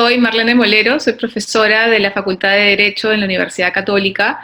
Soy Marlene Molero, soy profesora de la Facultad de Derecho en la Universidad Católica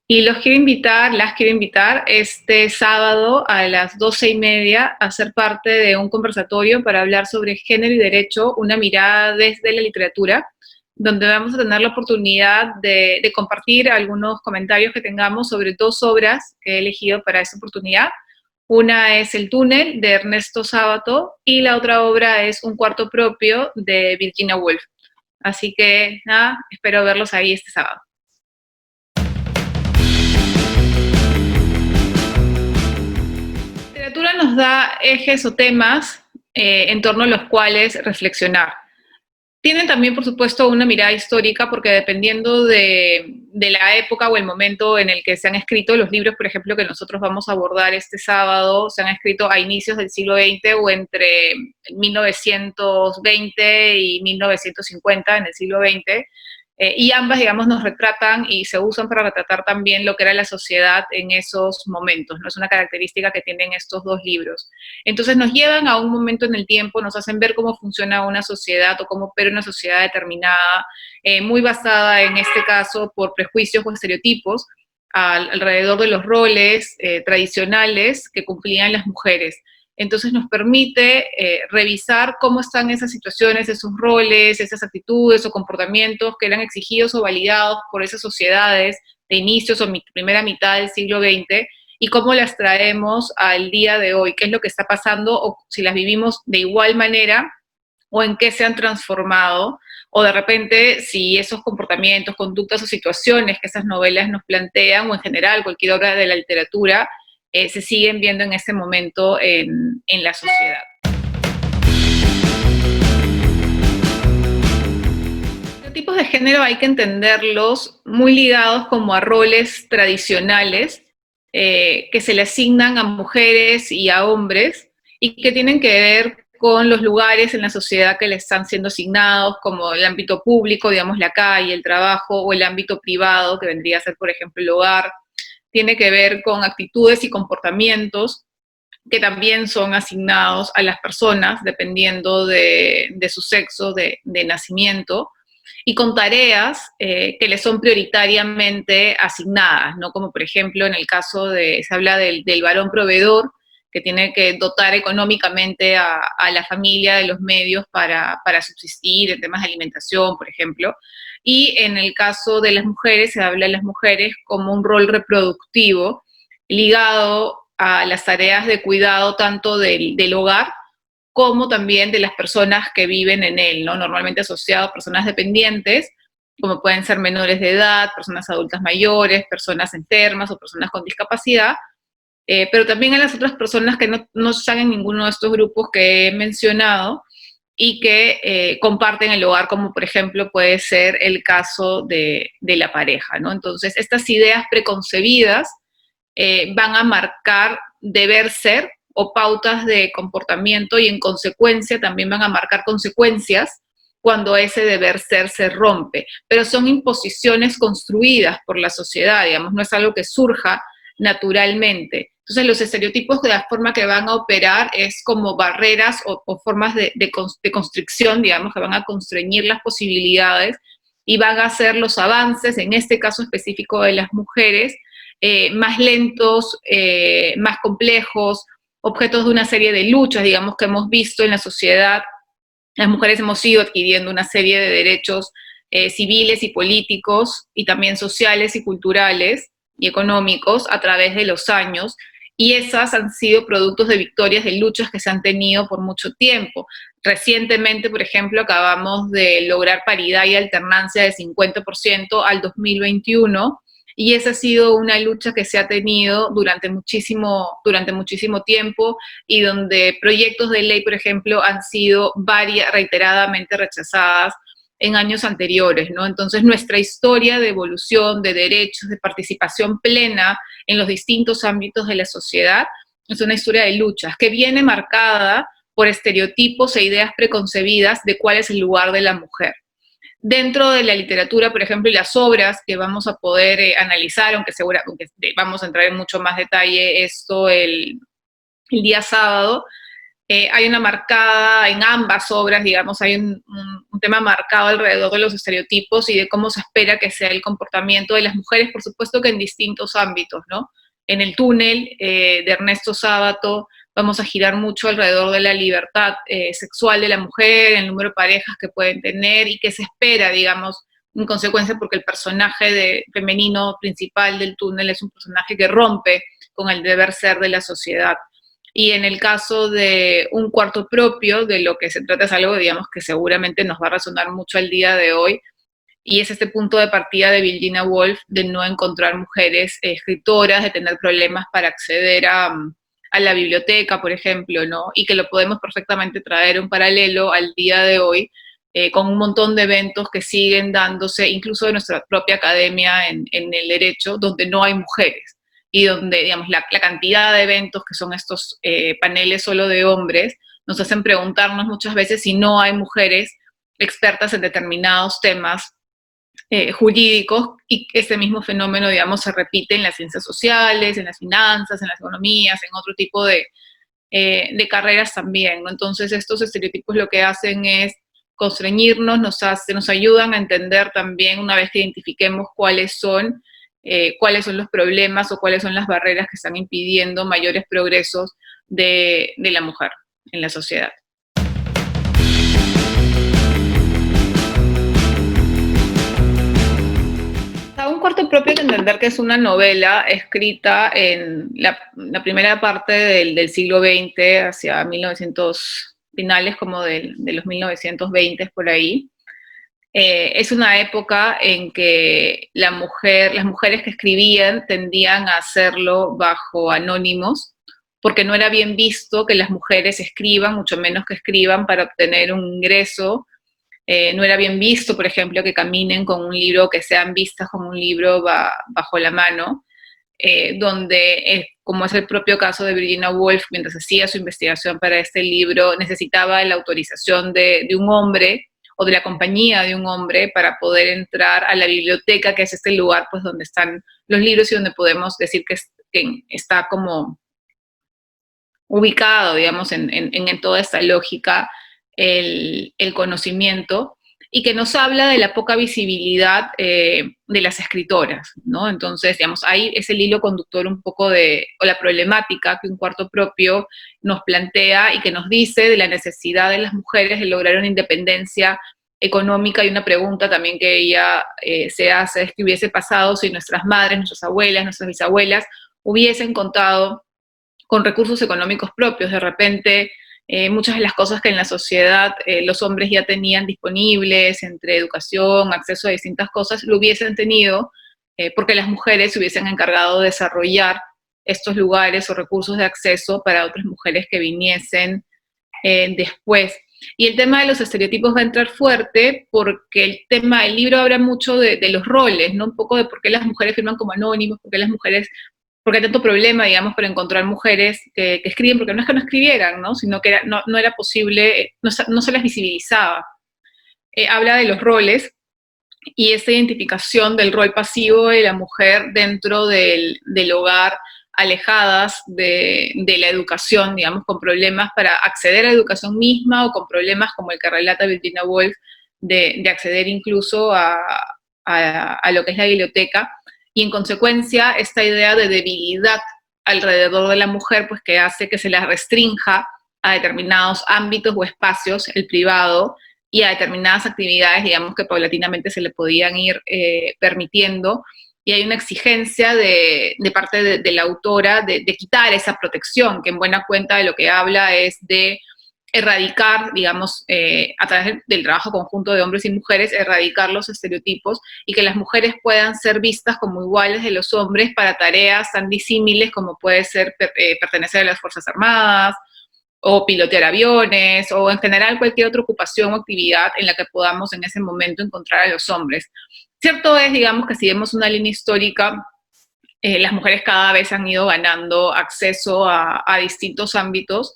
y las quiero invitar este sábado a las 12:30 a ser parte de un conversatorio para hablar sobre género y derecho, una mirada desde la literatura, donde vamos a tener la oportunidad de compartir algunos comentarios que tengamos sobre dos obras que he elegido para esta oportunidad. Una es El túnel, de Ernesto Sábato, y la otra obra es Un cuarto propio, de Virginia Woolf. Así que, nada, espero verlos ahí este sábado. La literatura nos da ejes o temas en torno a los cuales reflexionar. Tienen también, por supuesto, una mirada histórica, porque dependiendo de la época o el momento en el que se han escrito los libros, por ejemplo, que nosotros vamos a abordar este sábado, se han escrito a inicios del siglo XX o entre 1920 y 1950 en el siglo XX, y ambas, digamos, nos retratan y se usan para retratar también lo que era la sociedad en esos momentos, ¿no? Es una característica que tienen estos dos libros. Entonces nos llevan a un momento en el tiempo, nos hacen ver cómo funciona una sociedad o cómo opera una sociedad determinada, muy basada en este caso por prejuicios o estereotipos alrededor de los roles tradicionales que cumplían las mujeres. Entonces nos permite revisar cómo están esas situaciones, esos roles, esas actitudes o comportamientos que eran exigidos o validados por esas sociedades de inicios o primera mitad del siglo XX, y cómo las traemos al día de hoy, qué es lo que está pasando, o si las vivimos de igual manera, o en qué se han transformado, o de repente si esos comportamientos, conductas o situaciones que esas novelas nos plantean, o en general cualquier obra de la literatura, se siguen viendo en este momento en la sociedad. Los tipos de género hay que entenderlos muy ligados como a roles tradicionales que se le asignan a mujeres y a hombres y que tienen que ver con los lugares en la sociedad que le están siendo asignados, como el ámbito público, digamos la calle, el trabajo, o el ámbito privado, que vendría a ser, por ejemplo, el hogar. Tiene que ver con actitudes y comportamientos que también son asignados a las personas dependiendo de su sexo de nacimiento, y con tareas que les son prioritariamente asignadas, ¿no? Como por ejemplo en el caso se habla del varón proveedor, que tiene que dotar económicamente a la familia de los medios para subsistir en temas de alimentación, por ejemplo. Y en el caso de las mujeres, se habla de las mujeres como un rol reproductivo ligado a las tareas de cuidado tanto del hogar como también de las personas que viven en él, ¿no? Normalmente asociado a personas dependientes, como pueden ser menores de edad, personas adultas mayores, personas enfermas o personas con discapacidad, pero también a las otras personas que no están en ninguno de estos grupos que he mencionado y que comparten el hogar, como por ejemplo puede ser el caso de la pareja, ¿no? Entonces, estas ideas preconcebidas van a marcar deber ser o pautas de comportamiento, y en consecuencia también van a marcar consecuencias cuando ese deber ser se rompe. Pero son imposiciones construidas por la sociedad, digamos, no es algo que surja naturalmente. Entonces los estereotipos, de la forma que van a operar es como barreras o formas de constricción, digamos, que van a constreñir las posibilidades y van a hacer los avances, en este caso específico de las mujeres, más lentos, más complejos, objetos de una serie de luchas, digamos, que hemos visto en la sociedad. Las mujeres hemos ido adquiriendo una serie de derechos civiles y políticos, y también sociales y culturales y económicos a través de los años, y esas han sido productos de victorias, de luchas que se han tenido por mucho tiempo. Recientemente, por ejemplo, acabamos de lograr paridad y alternancia del 50% al 2021, y esa ha sido una lucha que se ha tenido durante muchísimo tiempo, y donde proyectos de ley, por ejemplo, han sido reiteradamente rechazadas en años anteriores, ¿no? Entonces, nuestra historia de evolución, de derechos, de participación plena en los distintos ámbitos de la sociedad es una historia de luchas que viene marcada por estereotipos e ideas preconcebidas de cuál es el lugar de la mujer. Dentro de la literatura, por ejemplo, y las obras que vamos a poder analizar, aunque vamos a entrar en mucho más detalle esto el día sábado, Hay una marcada, en ambas obras, digamos, hay un tema marcado alrededor de los estereotipos y de cómo se espera que sea el comportamiento de las mujeres, por supuesto que en distintos ámbitos, ¿no? En el túnel de Ernesto Sábato vamos a girar mucho alrededor de la libertad sexual de la mujer, el número de parejas que pueden tener y que se espera, digamos, en consecuencia porque el personaje femenino principal del túnel es un personaje que rompe con el deber ser de la sociedad. Y en el caso de Un cuarto propio, de lo que se trata es algo, digamos, que seguramente nos va a resonar mucho al día de hoy, y es este punto de partida de Virginia Woolf de no encontrar mujeres escritoras, de tener problemas para acceder a la biblioteca, por ejemplo, ¿no? Y que lo podemos perfectamente traer un paralelo al día de hoy, con un montón de eventos que siguen dándose, incluso de nuestra propia academia en el derecho, donde no hay mujeres y donde, digamos, la cantidad de eventos que son estos paneles solo de hombres, nos hacen preguntarnos muchas veces si no hay mujeres expertas en determinados temas jurídicos, y ese mismo fenómeno, digamos, se repite en las ciencias sociales, en las finanzas, en las economías, en otro tipo de carreras también, ¿no? Entonces, estos estereotipos lo que hacen es constreñirnos, nos ayudan a entender también, una vez que identifiquemos cuáles son los problemas o cuáles son las barreras que están impidiendo mayores progresos de la mujer en la sociedad. Un cuarto propio hay que entender que es una novela escrita en la primera parte del siglo XX, hacia 1900, finales como de los 1920 por ahí. Es una época en que las mujeres que escribían tendían a hacerlo bajo anónimos, porque no era bien visto que las mujeres escriban, mucho menos que escriban para obtener un ingreso. No era bien visto, por ejemplo, que caminen con un libro, que sean vistas con un libro bajo la mano, donde, como es el propio caso de Virginia Woolf, mientras hacía su investigación para este libro, necesitaba la autorización de un hombre o de la compañía de un hombre para poder entrar a la biblioteca, que es este lugar pues, donde están los libros y donde podemos decir que está como ubicado, digamos, en toda esta lógica el conocimiento, y que nos habla de la poca visibilidad de las escritoras, ¿no? Entonces, digamos, ahí es el hilo conductor un poco o la problemática que Un cuarto propio nos plantea y que nos dice de la necesidad de las mujeres de lograr una independencia económica, y una pregunta también que ella se hace es: ¿qué hubiese pasado si nuestras madres, nuestras abuelas, nuestras bisabuelas hubiesen contado con recursos económicos propios? De repente, muchas de las cosas que en la sociedad los hombres ya tenían disponibles, entre educación, acceso a distintas cosas, lo hubiesen tenido porque las mujeres se hubiesen encargado de desarrollar estos lugares o recursos de acceso para otras mujeres que viniesen después. Y el tema de los estereotipos va a entrar fuerte porque el libro habla mucho de los roles, ¿no? Un poco de por qué las mujeres firman como anónimos, por qué hay tanto problema, digamos, para encontrar mujeres que escriben, porque no es que no escribieran, ¿no? Sino que no era posible, no se las visibilizaba. Habla de los roles y esta identificación del rol pasivo de la mujer dentro del hogar, alejadas de la educación, digamos, con problemas para acceder a la educación misma, o con problemas como el que relata Virginia Woolf, de acceder incluso a lo que es la biblioteca, y en consecuencia esta idea de debilidad alrededor de la mujer, pues que hace que se la restrinja a determinados ámbitos o espacios, el privado, y a determinadas actividades, digamos, que paulatinamente se le podían ir permitiendo, y hay una exigencia de parte de la autora de quitar esa protección, que en buena cuenta de lo que habla es de erradicar, digamos, a través del trabajo conjunto de hombres y mujeres, erradicar los estereotipos y que las mujeres puedan ser vistas como iguales de los hombres para tareas tan disímiles como puede ser pertenecer a las Fuerzas Armadas, o pilotear aviones, o en general cualquier otra ocupación o actividad en la que podamos en ese momento encontrar a los hombres. Cierto es, digamos, que si vemos una línea histórica, las mujeres cada vez han ido ganando acceso a distintos ámbitos,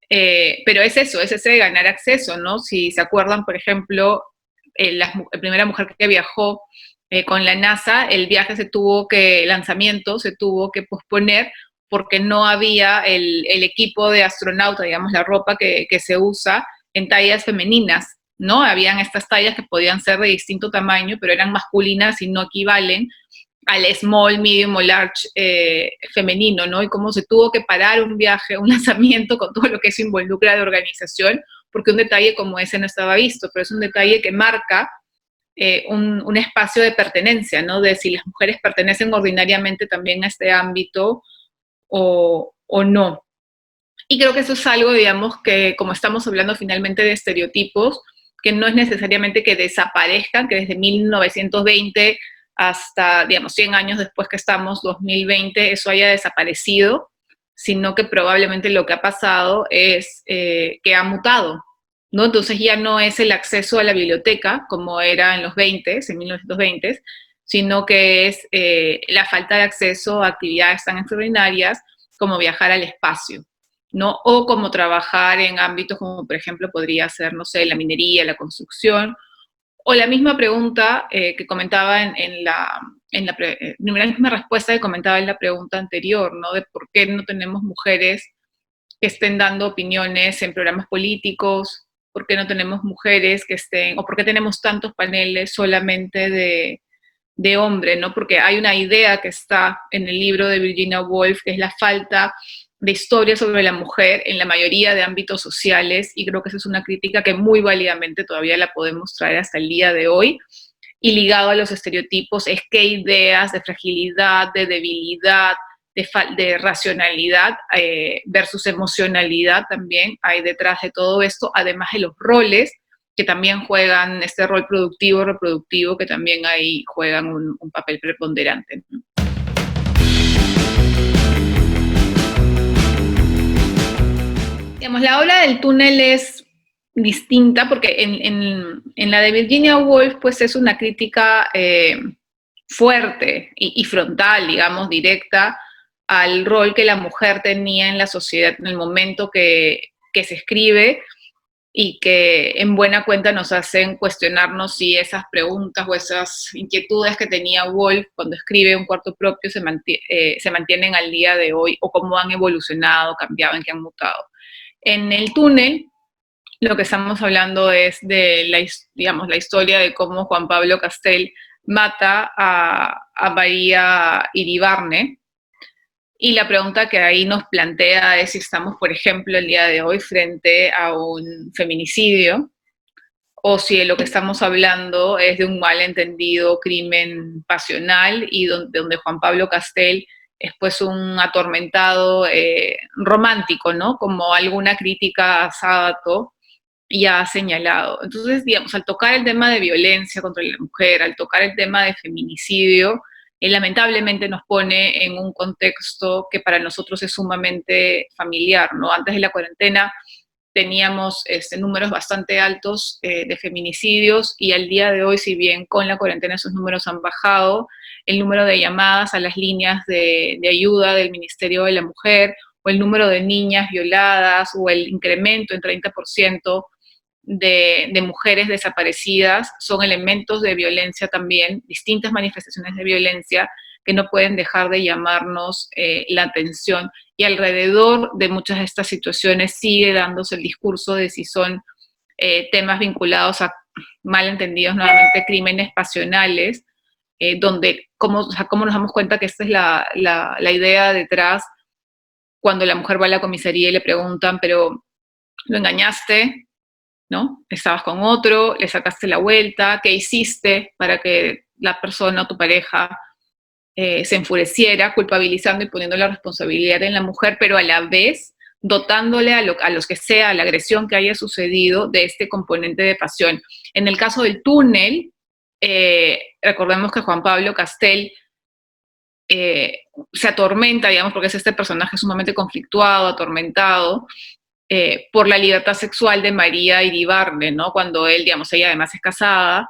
pero es eso, es ese ganar acceso, ¿no? Si se acuerdan, por ejemplo, la primera mujer que viajó con la NASA, el lanzamiento se tuvo que posponer porque no había el equipo de astronauta, digamos, la ropa que se usa en tallas femeninas, ¿no? Habían estas tallas que podían ser de distinto tamaño, pero eran masculinas y no equivalen al small, medium o large femenino, ¿no? Y cómo se tuvo que parar un viaje, un lanzamiento con todo lo que eso involucra de organización, porque un detalle como ese no estaba visto, pero es un detalle que marca un espacio de pertenencia, ¿no? De si las mujeres pertenecen ordinariamente también a este ámbito o no. Y creo que eso es algo, digamos, que como estamos hablando finalmente de estereotipos, que no es necesariamente que desaparezcan, que desde 1920 hasta, digamos, 100 años después que estamos, 2020, eso haya desaparecido, sino que probablemente lo que ha pasado es que ha mutado, ¿no? Entonces ya no es el acceso a la biblioteca como era en los 20, en 1920, sino que es la falta de acceso a actividades tan extraordinarias como viajar al espacio, ¿no? O como trabajar en ámbitos como, por ejemplo, podría ser, no sé, la minería, la construcción, o la misma pregunta que comentaba la misma respuesta que comentaba en la pregunta anterior, ¿no? De por qué no tenemos mujeres que estén dando opiniones en programas políticos, por qué no tenemos mujeres que estén, o por qué tenemos tantos paneles solamente de hombre, ¿no? Porque hay una idea que está en el libro de Virginia Woolf, que es la falta de historia sobre la mujer en la mayoría de ámbitos sociales, y creo que esa es una crítica que muy válidamente todavía la podemos traer hasta el día de hoy, y ligado a los estereotipos es qué ideas de fragilidad, de debilidad, de racionalidad versus emocionalidad también hay detrás de todo esto, además de los roles que también juegan, este rol productivo, reproductivo, que también ahí juegan un papel preponderante. Digamos, la obra del túnel es distinta porque en la de Virginia Woolf pues es una crítica fuerte y frontal, digamos, directa al rol que la mujer tenía en la sociedad en el momento que se escribe, y que en buena cuenta nos hacen cuestionarnos si esas preguntas o esas inquietudes que tenía Woolf cuando escribe Un cuarto propio se mantienen al día de hoy, o cómo han evolucionado, cambiado, en qué han mutado. En el túnel, lo que estamos hablando es de digamos, la historia de cómo Juan Pablo Castel mata a María Iribarne, y la pregunta que ahí nos plantea es si estamos, por ejemplo, el día de hoy frente a un feminicidio, o si lo que estamos hablando es de un malentendido crimen pasional y donde Juan Pablo Castel es pues un atormentado romántico, ¿no? Como alguna crítica a Sábato ya ha señalado. Entonces, digamos, al tocar el tema de violencia contra la mujer, al tocar el tema de feminicidio, lamentablemente nos pone en un contexto que para nosotros es sumamente familiar, ¿no? Antes de la cuarentena teníamos números bastante altos de feminicidios, y al día de hoy, si bien con la cuarentena esos números han bajado, el número de llamadas a las líneas de ayuda del Ministerio de la Mujer, o el número de niñas violadas, o el incremento en 30% de mujeres desaparecidas, son elementos de violencia también, distintas manifestaciones de violencia que no pueden dejar de llamarnos la atención. Y alrededor de muchas de estas situaciones sigue dándose el discurso de si son temas vinculados a malentendidos, nuevamente, crímenes pasionales, donde cómo nos damos cuenta que esta es la idea detrás cuando la mujer va a la comisaría y le preguntan, pero ¿lo engañaste? ¿No? Estabas con otro, le sacaste la vuelta, ¿qué hiciste para que la persona o tu pareja se enfureciera, culpabilizando y poniendo la responsabilidad en la mujer, pero a la vez dotándole a los que sea la agresión que haya sucedido de este componente de pasión? En el caso del túnel, recordemos que Juan Pablo Castel se atormenta, digamos, porque es este personaje sumamente conflictuado, atormentado, por la libertad sexual de María Iribarne, ¿no? Cuando él, digamos, ella además es casada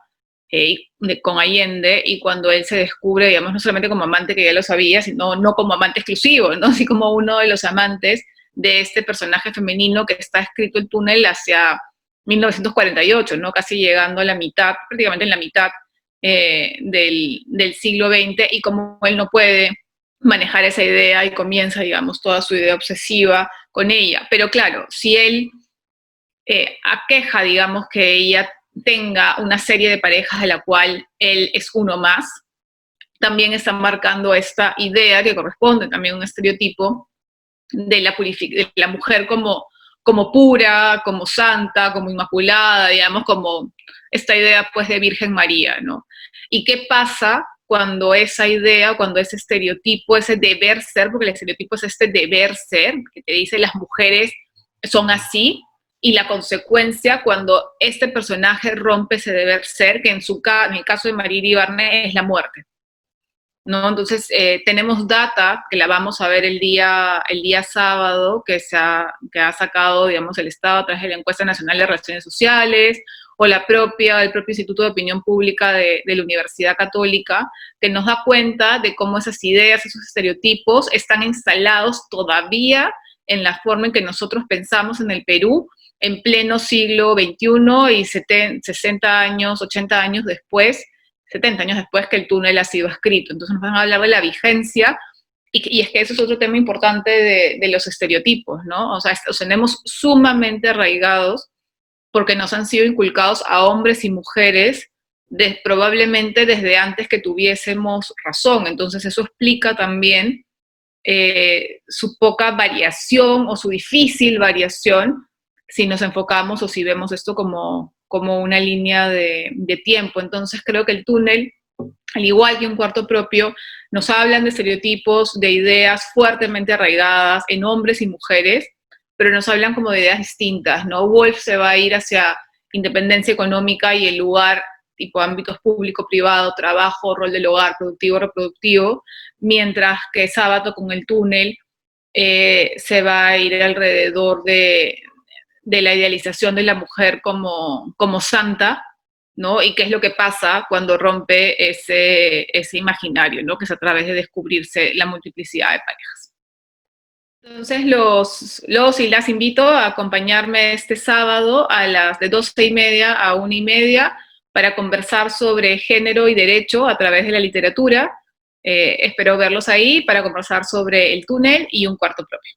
con Allende, y cuando él se descubre, digamos, no solamente como amante, que ya lo sabía, sino no como amante exclusivo, ¿no? Así como uno de los amantes de este personaje femenino que está escrito el túnel hacia 1948, ¿no? Casi llegando a la mitad, prácticamente en la mitad del siglo XX, y como él no puede manejar esa idea y comienza, digamos, toda su idea obsesiva con ella. Pero claro, si él aqueja, digamos, que ella tenga una serie de parejas de la cual él es uno más, también está marcando esta idea que corresponde también a un estereotipo de la mujer como pura, como santa, como inmaculada, digamos, como esta idea pues de Virgen María, ¿no? ¿Y qué pasa cuando esa idea, cuando ese estereotipo, ese deber ser, porque el estereotipo es este deber ser, que te dice las mujeres son así, y la consecuencia cuando este personaje rompe ese deber ser, que en el caso de Mariri Barnett es la muerte, ¿no? Entonces, tenemos data que la vamos a ver el día sábado, que ha sacado, digamos, el Estado a través de la Encuesta Nacional de Relaciones Sociales, o el propio Instituto de Opinión Pública de la Universidad Católica, que nos da cuenta de cómo esas ideas, esos estereotipos están instalados todavía en la forma en que nosotros pensamos en el Perú en pleno siglo XXI y 60 años, 80 años después, 70 años después que el túnel ha sido escrito. Entonces nos van a hablar de la vigencia y es que eso es otro tema importante de los estereotipos, ¿no? O sea, los tenemos sumamente arraigados porque nos han sido inculcados a hombres y mujeres probablemente desde antes que tuviésemos razón. Entonces eso explica también su poca variación o su difícil variación si nos enfocamos o si vemos esto como una línea de tiempo. Entonces creo que el túnel, al igual que un cuarto propio, nos hablan de estereotipos, de ideas fuertemente arraigadas en hombres y mujeres, pero nos hablan como de ideas distintas, ¿no? Woolf se va a ir hacia independencia económica y el lugar tipo ámbitos público, privado, trabajo, rol del hogar, productivo, reproductivo, mientras que Sábato con el túnel se va a ir alrededor de la idealización de la mujer como santa, ¿no? Y qué es lo que pasa cuando rompe ese imaginario, ¿no? Que es a través de descubrirse la multiplicidad de parejas. Entonces los y las invito a acompañarme este sábado a las de 12:30 a 1:30 para conversar sobre género y derecho a través de la literatura. Espero verlos ahí para conversar sobre el túnel y un cuarto propio.